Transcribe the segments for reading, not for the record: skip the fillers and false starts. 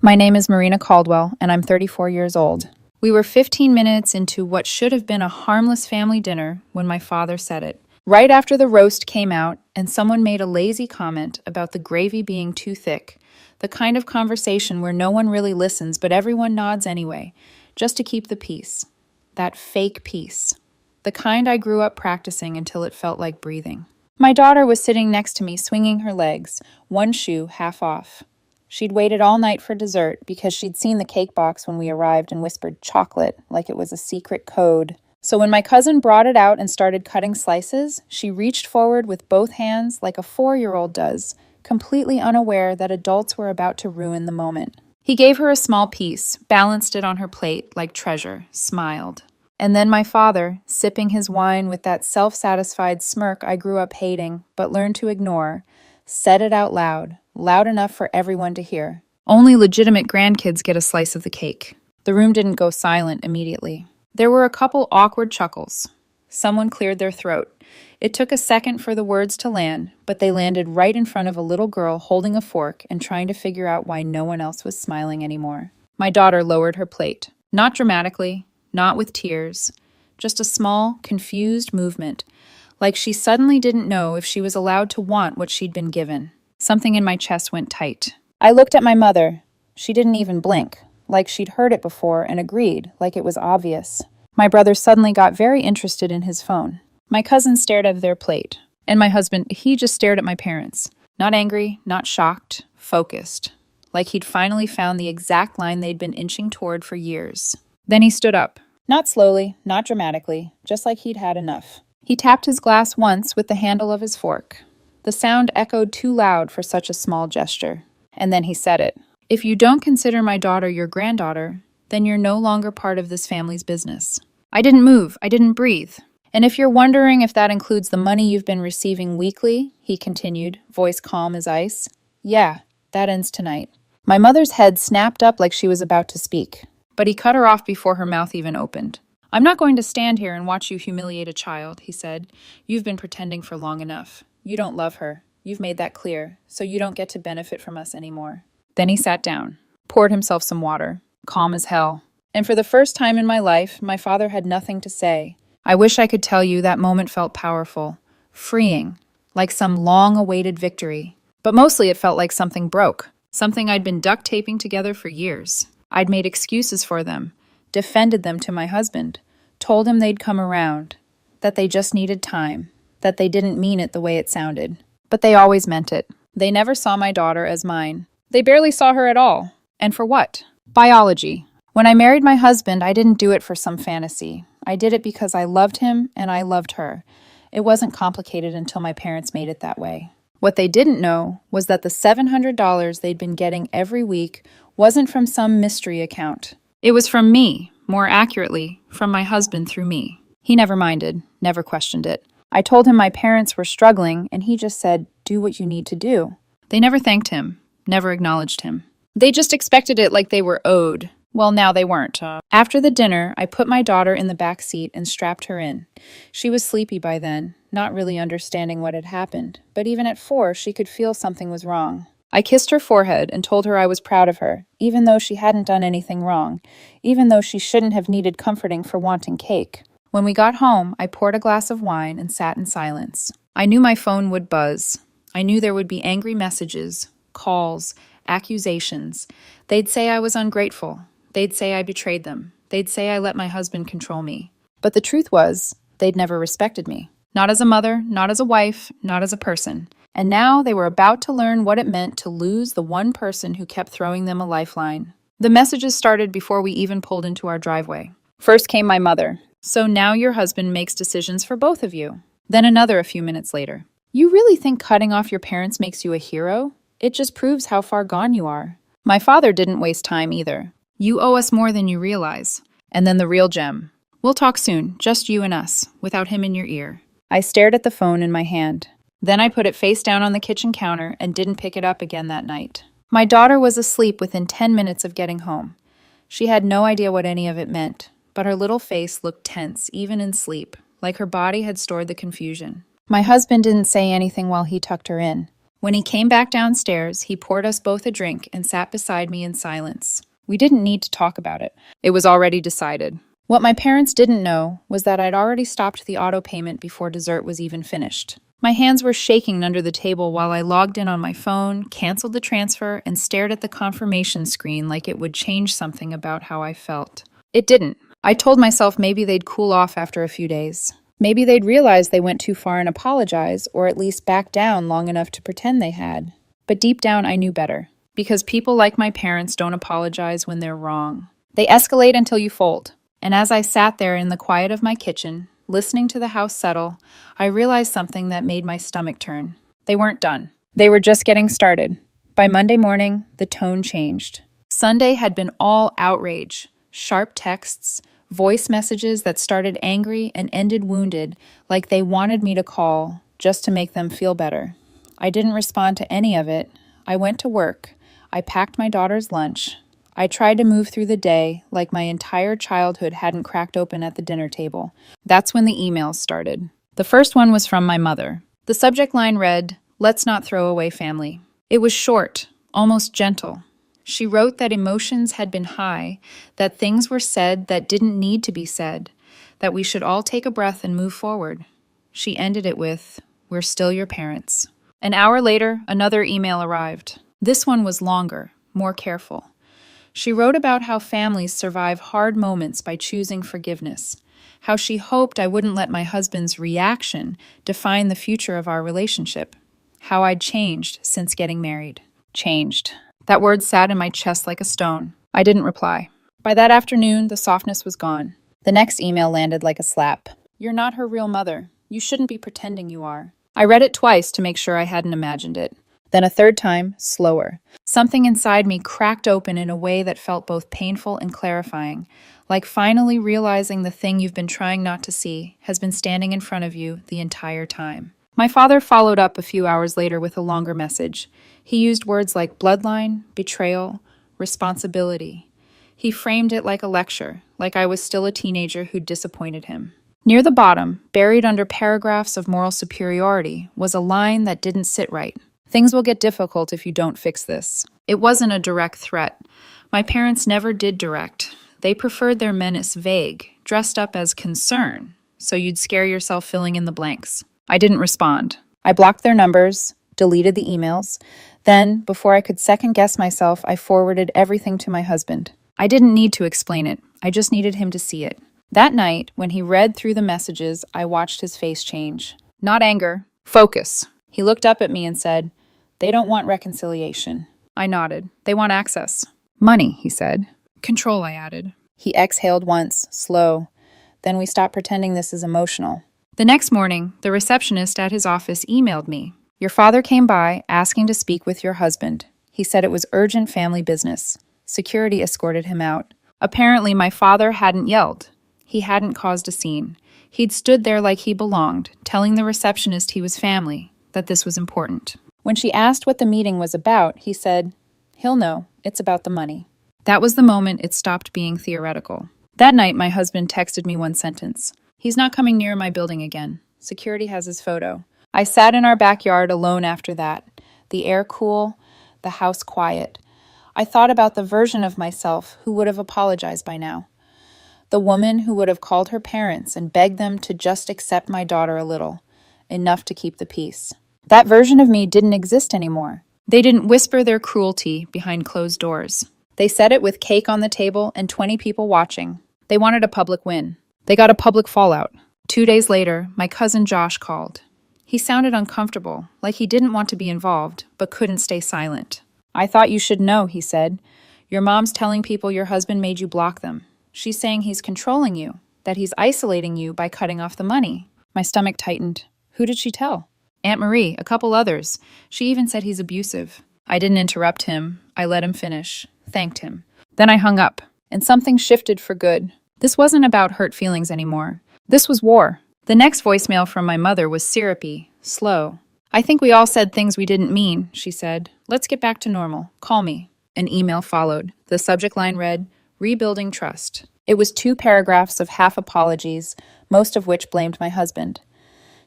My name is Marina Caldwell, and I'm 34 years old. We were 15 minutes into what should have been a harmless family dinner when my father said it. Right after the roast came out, and someone made a lazy comment about the gravy being too thick, the kind of conversation where no one really listens but everyone nods anyway, just to keep the peace. That fake peace. The kind I grew up practicing until it felt like breathing. My daughter was sitting next to me swinging her legs, one shoe half off. She'd waited all night for dessert because she'd seen the cake box when we arrived and whispered chocolate like it was a secret code. So when my cousin brought it out and started cutting slices, she reached forward with both hands like a 4-year-old does, completely unaware that adults were about to ruin the moment. He gave her a small piece, balanced it on her plate like treasure, smiled. And then my father, sipping his wine with that self-satisfied smirk I grew up hating but learned to ignore, said it out loud, loud enough for everyone to hear. Only legitimate grandkids get a slice of the cake. The room didn't go silent immediately. There were a couple awkward chuckles. Someone cleared their throat. It took a second for the words to land, but they landed right in front of a little girl holding a fork and trying to figure out why no one else was smiling anymore. My daughter lowered her plate. Not dramatically, not with tears, just a small, confused movement, like she suddenly didn't know if she was allowed to want what she'd been given. Something in my chest went tight. I looked at my mother. She didn't even blink, like she'd heard it before and agreed, like it was obvious. My brother suddenly got very interested in his phone. My cousin stared at their plate, and my husband, he just stared at my parents. Not angry, not shocked, focused, like he'd finally found the exact line they'd been inching toward for years. Then he stood up. Not slowly, not dramatically, just like he'd had enough. He tapped his glass once with the handle of his fork. The sound echoed too loud for such a small gesture. And then he said it. If you don't consider my daughter your granddaughter, then you're no longer part of this family's business. I didn't move. I didn't breathe. And if you're wondering if that includes the money you've been receiving weekly, he continued, voice calm as ice, yeah, that ends tonight. My mother's head snapped up like she was about to speak, but he cut her off before her mouth even opened. I'm not going to stand here and watch you humiliate a child, he said. You've been pretending for long enough. You don't love her. You've made that clear, so you don't get to benefit from us anymore. Then he sat down, poured himself some water, calm as hell. And for the first time in my life, my father had nothing to say. I wish I could tell you that moment felt powerful, freeing, like some long-awaited victory. But mostly it felt like something broke, something I'd been duct taping together for years. I'd made excuses for them, defended them to my husband, told him they'd come around, that they just needed time, that they didn't mean it the way it sounded. But they always meant it. They never saw my daughter as mine. They barely saw her at all. And for what? Biology. When I married my husband, I didn't do it for some fantasy. I did it because I loved him and I loved her. It wasn't complicated until my parents made it that way. What they didn't know was that the $700 they'd been getting every week wasn't from some mystery account. It was from me, more accurately, from my husband through me. He never minded, never questioned it. I told him my parents were struggling, and he just said, do what you need to do. They never thanked him, never acknowledged him. They just expected it like they were owed. Well, now they weren't. After the dinner, I put my daughter in the back seat and strapped her in. She was sleepy by then, not really understanding what had happened, but even at 4, she could feel something was wrong. I kissed her forehead and told her I was proud of her, even though she hadn't done anything wrong, even though she shouldn't have needed comforting for wanting cake. When we got home, I poured a glass of wine and sat in silence. I knew my phone would buzz. I knew there would be angry messages, calls, accusations. They'd say I was ungrateful. They'd say I betrayed them. They'd say I let my husband control me. But the truth was, they'd never respected me. Not as a mother, not as a wife, not as a person. And now they were about to learn what it meant to lose the one person who kept throwing them a lifeline. The messages started before we even pulled into our driveway. First came my mother. So now your husband makes decisions for both of you. Then another a few minutes later. You really think cutting off your parents makes you a hero? It just proves how far gone you are. My father didn't waste time either. You owe us more than you realize. And then the real gem. We'll talk soon, just you and us, without him in your ear. I stared at the phone in my hand. Then I put it face down on the kitchen counter and didn't pick it up again that night. My daughter was asleep within 10 minutes of getting home. She had no idea what any of it meant, but her little face looked tense even in sleep, like her body had stored the confusion. My husband didn't say anything while he tucked her in. When he came back downstairs, he poured us both a drink and sat beside me in silence. We didn't need to talk about it. It was already decided. What my parents didn't know was that I'd already stopped the auto payment before dessert was even finished. My hands were shaking under the table while I logged in on my phone, canceled the transfer, and stared at the confirmation screen like it would change something about how I felt. It didn't. I told myself maybe they'd cool off after a few days. Maybe they'd realize they went too far and apologize, or at least back down long enough to pretend they had. But deep down, I knew better. Because people like my parents don't apologize when they're wrong. They escalate until you fold. And as I sat there in the quiet of my kitchen, listening to the house settle, I realized something that made my stomach turn. They weren't done. They were just getting started. By Monday morning, the tone changed. Sunday had been all outrage, sharp texts, voice messages that started angry and ended wounded, like they wanted me to call just to make them feel better. I didn't respond to any of it. I went to work. I packed my daughter's lunch. I tried to move through the day like my entire childhood hadn't cracked open at the dinner table. That's when the emails started. The first one was from my mother. The subject line read, "Let's not throw away family." It was short, almost gentle. She wrote that emotions had been high, that things were said that didn't need to be said, that we should all take a breath and move forward. She ended it with, "We're still your parents." An hour later, another email arrived. This one was longer, more careful. She wrote about how families survive hard moments by choosing forgiveness, how she hoped I wouldn't let my husband's reaction define the future of our relationship, how I'd changed since getting married. Changed. That word sat in my chest like a stone. I didn't reply. By that afternoon, the softness was gone. The next email landed like a slap. "You're not her real mother. You shouldn't be pretending you are." I read it twice to make sure I hadn't imagined it. Then a third time, slower. Something inside me cracked open in a way that felt both painful and clarifying, like finally realizing the thing you've been trying not to see has been standing in front of you the entire time. My father followed up a few hours later with a longer message. He used words like bloodline, betrayal, responsibility. He framed it like a lecture, like I was still a teenager who'd disappointed him. Near the bottom, buried under paragraphs of moral superiority, was a line that didn't sit right. "Things will get difficult if you don't fix this." It wasn't a direct threat. My parents never did direct. They preferred their menace vague, dressed up as concern, so you'd scare yourself filling in the blanks. I didn't respond. I blocked their numbers, deleted the emails. Then, before I could second-guess myself, I forwarded everything to my husband. I didn't need to explain it. I just needed him to see it. That night, when he read through the messages, I watched his face change. Not anger. Focus. He looked up at me and said, "They don't want reconciliation." I nodded. "They want access." "Money," he said. "Control," I added. He exhaled once, slow. "Then we stop pretending this is emotional." The next morning, the receptionist at his office emailed me. "Your father came by asking to speak with your husband. He said it was urgent family business." Security escorted him out. Apparently, my father hadn't yelled. He hadn't caused a scene. He'd stood there like he belonged, telling the receptionist he was family, that this was important. When she asked what the meeting was about, he said, "He'll know. It's about the money." That was the moment it stopped being theoretical. That night, my husband texted me one sentence. "He's not coming near my building again. Security has his photo." I sat in our backyard alone after that, the air cool, the house quiet. I thought about the version of myself who would have apologized by now. The woman who would have called her parents and begged them to just accept my daughter a little, enough to keep the peace. That version of me didn't exist anymore. They didn't whisper their cruelty behind closed doors. They said it with cake on the table and 20 people watching. They wanted a public win. They got a public fallout. 2 days later, my cousin Josh called. He sounded uncomfortable, like he didn't want to be involved, but couldn't stay silent. "I thought you should know," he said. "Your mom's telling people your husband made you block them. She's saying he's controlling you, that he's isolating you by cutting off the money." My stomach tightened. Who did she tell? Aunt Marie, a couple others. She even said he's abusive. I didn't interrupt him. I let him finish, thanked him. Then I hung up, and something shifted for good. This wasn't about hurt feelings anymore. This was war. The next voicemail from my mother was syrupy, slow. "I think we all said things we didn't mean," she said. "Let's get back to normal. Call me." An email followed. The subject line read, "Rebuilding trust." It was 2 paragraphs of half apologies, most of which blamed my husband.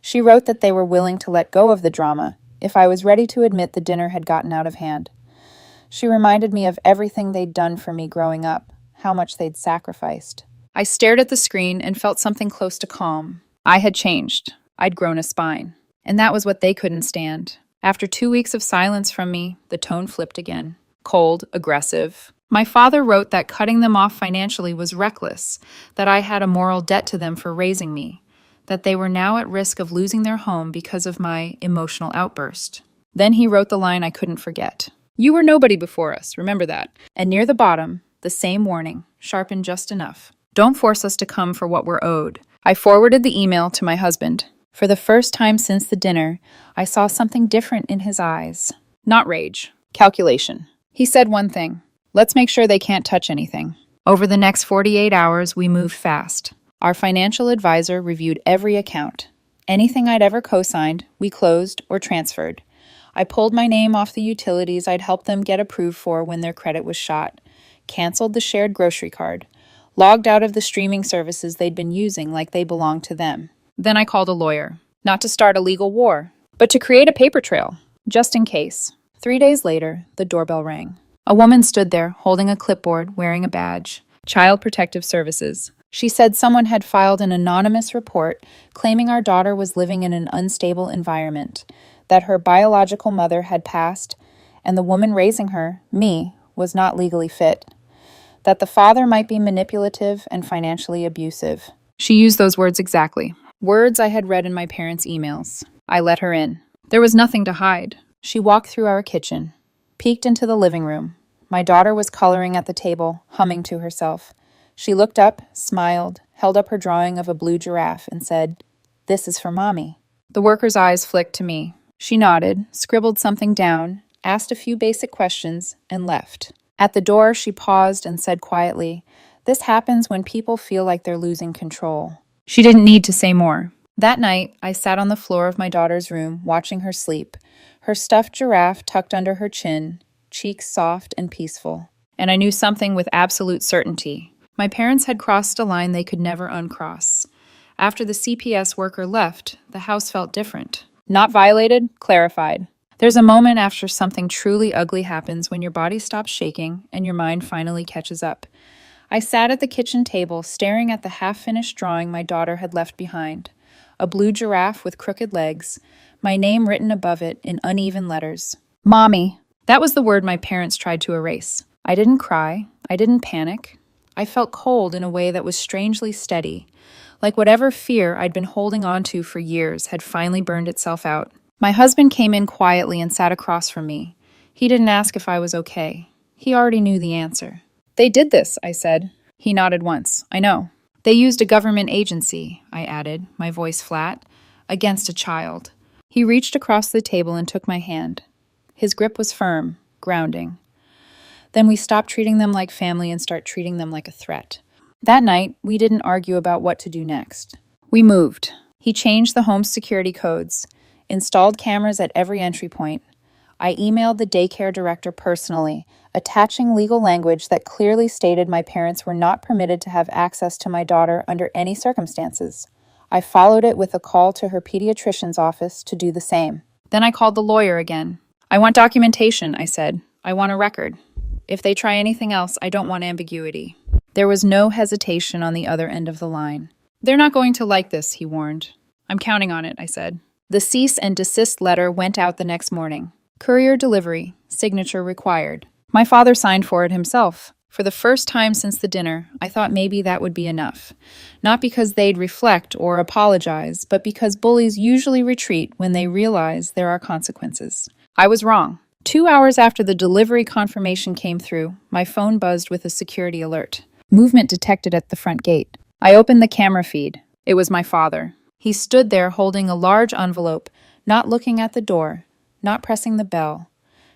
She wrote that they were willing to let go of the drama, if I was ready to admit the dinner had gotten out of hand. She reminded me of everything they'd done for me growing up, how much they'd sacrificed. I stared at the screen and felt something close to calm. I had changed. I'd grown a spine. And that was what they couldn't stand. After 2 weeks of silence from me, the tone flipped again. Cold, aggressive. My father wrote that cutting them off financially was reckless, that I had a moral debt to them for raising me, that they were now at risk of losing their home because of my emotional outburst. Then he wrote the line I couldn't forget. You were nobody before us, remember that. And near the bottom, the same warning, sharpened just enough. Don't force us to come for what we're owed. I forwarded the email to my husband. For the first time since the dinner, I saw something different in his eyes. Not rage, calculation. He said one thing. Let's make sure they can't touch anything. Over the next 48 hours, we moved fast. Our financial advisor reviewed every account. Anything I'd ever co-signed, we closed or transferred. I pulled my name off the utilities I'd helped them get approved for when their credit was shot, canceled the shared grocery card, logged out of the streaming services they'd been using like they belonged to them. Then I called a lawyer, not to start a legal war, but to create a paper trail, just in case. 3 days later, the doorbell rang. A woman stood there, holding a clipboard, wearing a badge. Child Protective Services. She said someone had filed an anonymous report claiming our daughter was living in an unstable environment, that her biological mother had passed, and the woman raising her, me, was not legally fit, that the father might be manipulative and financially abusive. She used those words exactly. Words I had read in my parents' emails. I let her in. There was nothing to hide. She walked through our kitchen, peeked into the living room. My daughter was coloring at the table, humming to herself. She looked up, smiled, held up her drawing of a blue giraffe, and said, "This is for Mommy." The worker's eyes flicked to me. She nodded, scribbled something down, asked a few basic questions, and left. At the door, she paused and said quietly, "This happens when people feel like they're losing control." She didn't need to say more. That night, I sat on the floor of my daughter's room, watching her sleep, her stuffed giraffe tucked under her chin, cheeks soft and peaceful. And I knew something with absolute certainty. My parents had crossed a line they could never uncross. After the CPS worker left, the house felt different. Not violated, clarified. There's a moment after something truly ugly happens when your body stops shaking and your mind finally catches up. I sat at the kitchen table, staring at the half-finished drawing my daughter had left behind. A blue giraffe with crooked legs, my name written above it in uneven letters. Mommy. That was the word my parents tried to erase. I didn't cry. I didn't panic. I felt cold in a way that was strangely steady, like whatever fear I'd been holding on to for years had finally burned itself out. My husband came in quietly and sat across from me. He didn't ask if I was okay. He already knew the answer. They did this, I said. He nodded once. I know. They used a government agency, I added, my voice flat, against a child. He reached across the table and took my hand. His grip was firm, grounding. Then we stopped treating them like family and start treating them like a threat. That night, we didn't argue about what to do next. We moved. He changed the home's security codes, installed cameras at every entry point. I emailed the daycare director personally, attaching legal language that clearly stated my parents were not permitted to have access to my daughter under any circumstances. I followed it with a call to her pediatrician's office to do the same. Then I called the lawyer again. I want documentation, I said. I want a record. If they try anything else, I don't want ambiguity. There was no hesitation on the other end of the line. They're not going to like this, he warned. I'm counting on it, I said. The cease and desist letter went out the next morning. Courier delivery, signature required. My father signed for it himself. For the first time since the dinner, I thought maybe that would be enough. Not because they'd reflect or apologize, but because bullies usually retreat when they realize there are consequences. I was wrong. 2 hours after the delivery confirmation came through, my phone buzzed with a security alert. Movement detected at the front gate. I opened the camera feed. It was my father. He stood there holding a large envelope, not looking at the door, not pressing the bell,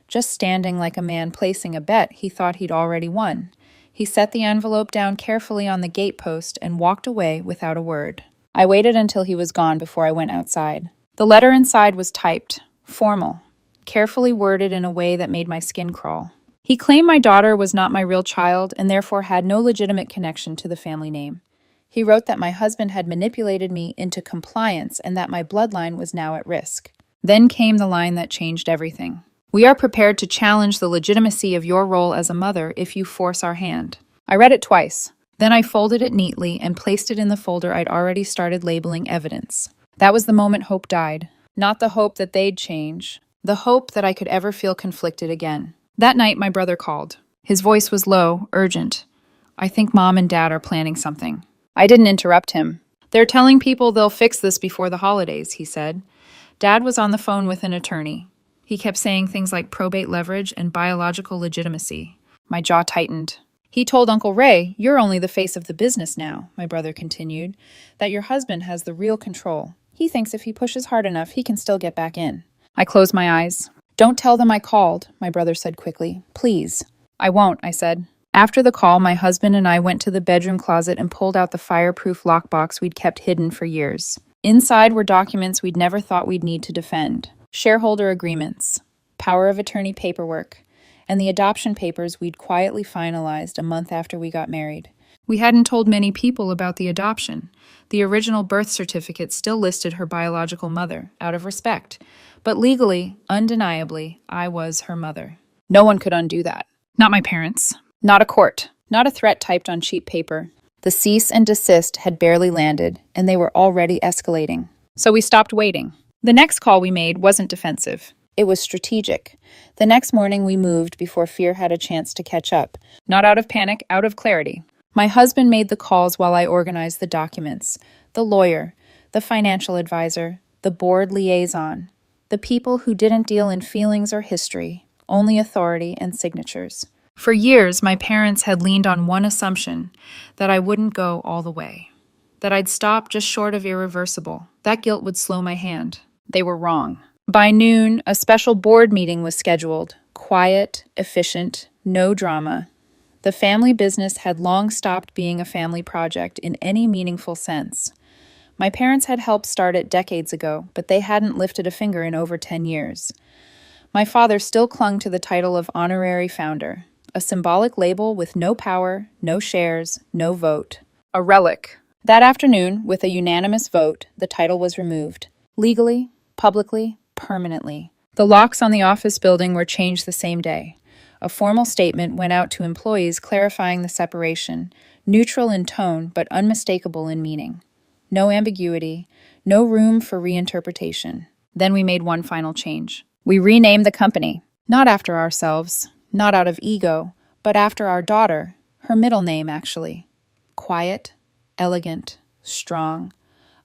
just standing like a man placing a bet he thought he'd already won. He set the envelope down carefully on the gate post and walked away without a word. I waited until he was gone before I went outside. The letter inside was typed, formal, carefully worded in a way that made my skin crawl. He claimed my daughter was not my real child and therefore had no legitimate connection to the family name. He wrote that my husband had manipulated me into compliance and that my bloodline was now at risk. Then came the line that changed everything. We are prepared to challenge the legitimacy of your role as a mother if you force our hand. I read it twice. Then I folded it neatly and placed it in the folder I'd already started labeling evidence. That was the moment hope died. Not the hope that they'd change. The hope that I could ever feel conflicted again. That night, my brother called. His voice was low, urgent. I think Mom and Dad are planning something. I didn't interrupt him. They're telling people they'll fix this before the holidays, he said. Dad was on the phone with an attorney. He kept saying things like probate leverage and biological legitimacy. My jaw tightened. He told Uncle Ray, "You're only the face of the business now," my brother continued, "that your husband has the real control. He thinks if he pushes hard enough, he can still get back in." I closed my eyes. "Don't tell them I called," my brother said quickly. "Please." "I won't," I said. After the call, my husband and I went to the bedroom closet and pulled out the fireproof lockbox we'd kept hidden for years. Inside were documents we'd never thought we'd need to defend. Shareholder agreements, power of attorney paperwork, and the adoption papers we'd quietly finalized a month after we got married. We hadn't told many people about the adoption. The original birth certificate still listed her biological mother, out of respect. But legally, undeniably, I was her mother. No one could undo that. Not my parents. Not a court. Not a threat typed on cheap paper. The cease and desist had barely landed, and they were already escalating. So we stopped waiting. The next call we made wasn't defensive. It was strategic. The next morning we moved before fear had a chance to catch up. Not out of panic, out of clarity. My husband made the calls while I organized the documents. The lawyer, the financial advisor, the board liaison. The people who didn't deal in feelings or history, only authority and signatures. For years, my parents had leaned on one assumption, that I wouldn't go all the way. That I'd stop just short of irreversible. That guilt would slow my hand. They were wrong. By noon, a special board meeting was scheduled. Quiet, efficient, no drama. The family business had long stopped being a family project in any meaningful sense. My parents had helped start it decades ago, but they hadn't lifted a finger in over 10 years. My father still clung to the title of honorary founder, a symbolic label with no power, no shares, no vote. A relic. That afternoon, with a unanimous vote, the title was removed. Legally, publicly, permanently. The locks on the office building were changed the same day. A formal statement went out to employees clarifying the separation, neutral in tone but unmistakable in meaning. No ambiguity, no room for reinterpretation. Then we made one final change. We renamed the company, not after ourselves, not out of ego, but after our daughter, her middle name actually. Quiet, elegant, strong.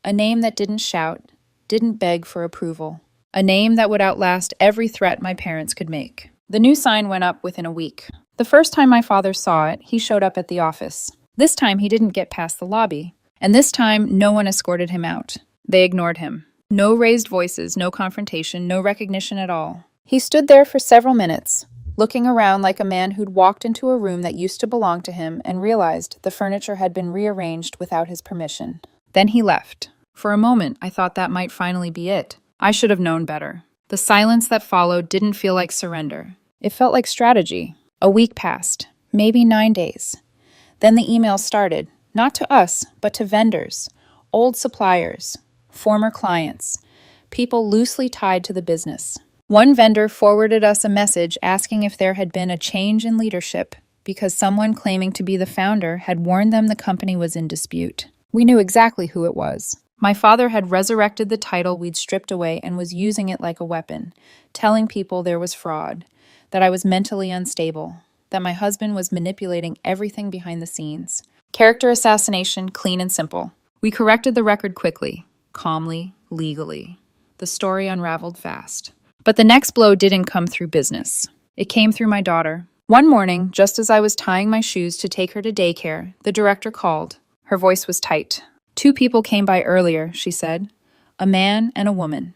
A name that didn't shout, didn't beg for approval. A name that would outlast every threat my parents could make. The new sign went up within a week. The first time my father saw it, he showed up at the office. This time he didn't get past the lobby. And this time, no one escorted him out. They ignored him. No raised voices, no confrontation, no recognition at all. He stood there for several minutes, looking around like a man who'd walked into a room that used to belong to him and realized the furniture had been rearranged without his permission. Then he left. For a moment, I thought that might finally be it. I should have known better. The silence that followed didn't feel like surrender. It felt like strategy. A week passed, maybe 9 days. Then the emails started, not to us, but to vendors, old suppliers, former clients, people loosely tied to the business. One vendor forwarded us a message asking if there had been a change in leadership because someone claiming to be the founder had warned them the company was in dispute. We knew exactly who it was. My father had resurrected the title we'd stripped away and was using it like a weapon, telling people there was fraud, that I was mentally unstable, that my husband was manipulating everything behind the scenes. Character assassination, clean and simple. We corrected the record quickly, calmly, legally. The story unraveled fast. But the next blow didn't come through business. It came through my daughter. One morning, just as I was tying my shoes to take her to daycare, the director called. Her voice was tight. 2 people came by earlier, she said. A man and a woman.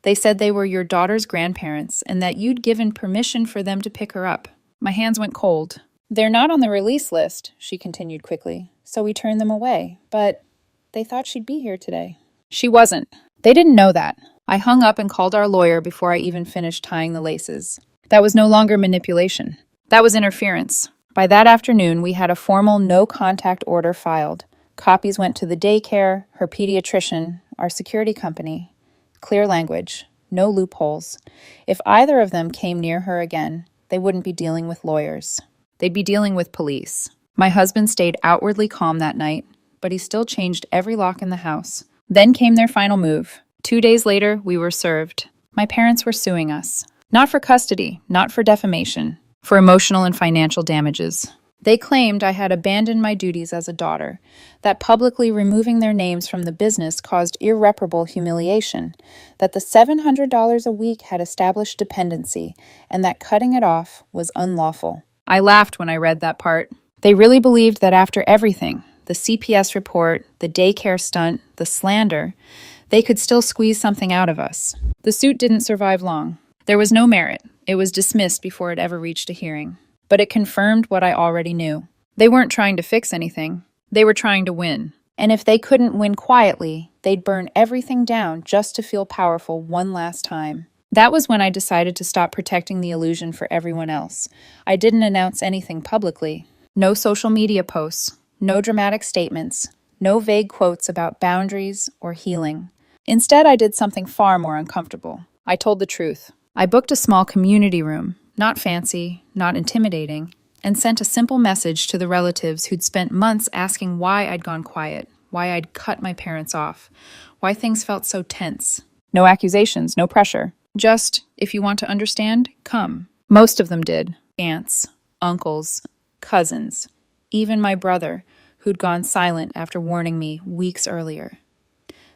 They said they were your daughter's grandparents and that you'd given permission for them to pick her up. My hands went cold. They're not on the release list, she continued quickly, so we turned them away, but they thought she'd be here today. She wasn't. They didn't know that. I hung up and called our lawyer before I even finished tying the laces. That was no longer manipulation. That was interference. By that afternoon, we had a formal no-contact order filed. Copies went to the daycare, her pediatrician, our security company. Clear language. no loopholes. If either of them came near her again, they wouldn't be dealing with lawyers. They'd be dealing with police. My husband stayed outwardly calm that night, but he still changed every lock in the house. Then came their final move. 2 days later, we were served. My parents were suing us. Not for custody, not for defamation, for emotional and financial damages. They claimed I had abandoned my duties as a daughter, that publicly removing their names from the business caused irreparable humiliation, that the $700 a week had established dependency, and that cutting it off was unlawful. I laughed when I read that part. They really believed that after everything, the CPS report, the daycare stunt, the slander, they could still squeeze something out of us. The suit didn't survive long. There was no merit. It was dismissed before it ever reached a hearing. But it confirmed what I already knew. They weren't trying to fix anything. They were trying to win. And if they couldn't win quietly, they'd burn everything down just to feel powerful one last time. That was when I decided to stop protecting the illusion for everyone else. I didn't announce anything publicly. No social media posts, no dramatic statements, no vague quotes about boundaries or healing. Instead, I did something far more uncomfortable. I told the truth. I booked a small community room, not fancy, not intimidating, and sent a simple message to the relatives who'd spent months asking why I'd gone quiet, why I'd cut my parents off, why things felt so tense. No accusations, no pressure. Just, if you want to understand, come. Most of them did. Aunts, uncles, cousins, even my brother, who'd gone silent after warning me weeks earlier.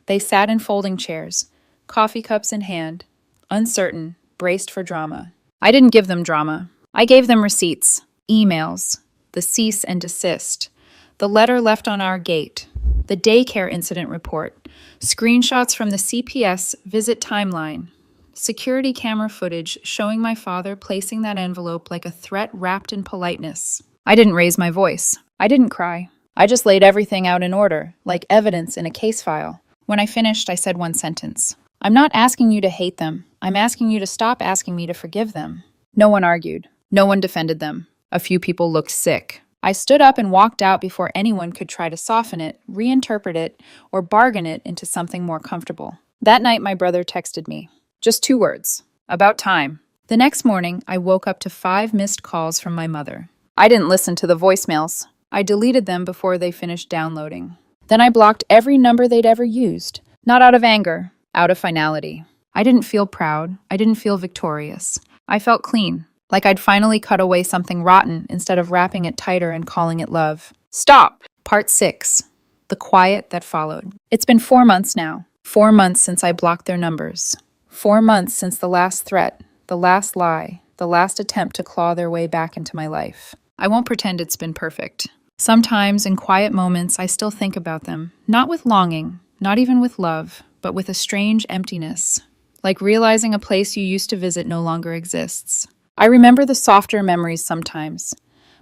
They sat in folding chairs, coffee cups in hand, uncertain, braced for drama. I didn't give them drama. I gave them receipts, emails, the cease and desist, the letter left on our gate, the daycare incident report, screenshots from the CPS visit timeline, security camera footage showing my father placing that envelope like a threat wrapped in politeness. I didn't raise my voice. I didn't cry. I just laid everything out in order, like evidence in a case file. When I finished, I said one sentence. I'm not asking you to hate them. I'm asking you to stop asking me to forgive them. No one argued. No one defended them. A few people looked sick. I stood up and walked out before anyone could try to soften it, reinterpret it, or bargain it into something more comfortable. That night, my brother texted me. Just 2 words. About time. The next morning, I woke up to 5 missed calls from my mother. I didn't listen to the voicemails. I deleted them before they finished downloading. Then I blocked every number they'd ever used. Not out of anger, out of finality. I didn't feel proud. I didn't feel victorious. I felt clean, like I'd finally cut away something rotten instead of wrapping it tighter and calling it love. Stop! Part 6. The quiet that followed. It's been 4 months now. 4 months since I blocked their numbers. 4 months since the last threat, the last lie, the last attempt to claw their way back into my life. I won't pretend it's been perfect. Sometimes, in quiet moments, I still think about them, not with longing, not even with love, but with a strange emptiness, like realizing a place you used to visit no longer exists. I remember the softer memories sometimes.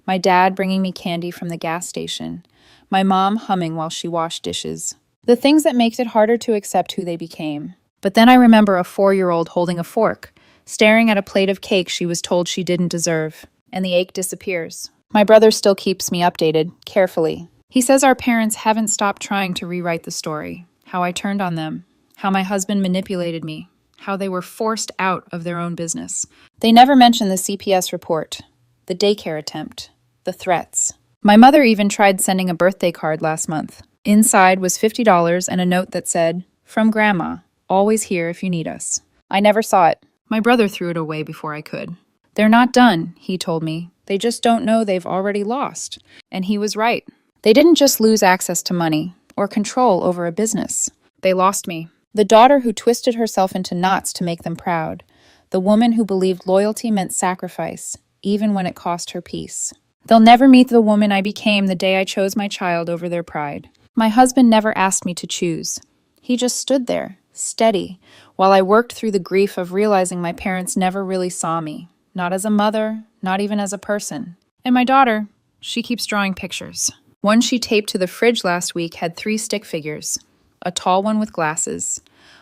My dad bringing me candy from the gas station, my mom humming while she washed dishes. The things that makes it harder to accept who they became. But then I remember a 4-year-old holding a fork, staring at a plate of cake she was told she didn't deserve, and the ache disappears. My brother still keeps me updated, carefully. He says our parents haven't stopped trying to rewrite the story, how I turned on them, how my husband manipulated me, how they were forced out of their own business. They never mention the CPS report, the daycare attempt, the threats. My mother even tried sending a birthday card last month. Inside was $50 and a note that said, "From Grandma, always here if you need us." I never saw it. My brother threw it away before I could. They're not done, he told me. They just don't know they've already lost. And he was right. They didn't just lose access to money or control over a business. They lost me. The daughter who twisted herself into knots to make them proud. The woman who believed loyalty meant sacrifice, even when it cost her peace. They'll never meet the woman I became the day I chose my child over their pride. My husband never asked me to choose. He just stood there, steady, while I worked through the grief of realizing my parents never really saw me. Not as a mother, not even as a person. And my daughter, she keeps drawing pictures. One she taped to the fridge last week had 3 stick figures. A tall one with glasses,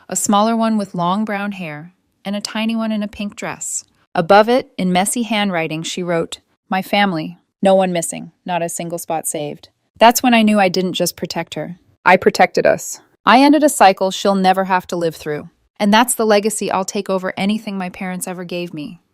a smaller one with long brown hair, and a tiny one in a pink dress. Above it, in messy handwriting, she wrote, "My family. No one missing, not a single spot saved." That's when I knew I didn't just protect her. I protected us. I ended a cycle she'll never have to live through. And that's the legacy I'll take over anything my parents ever gave me.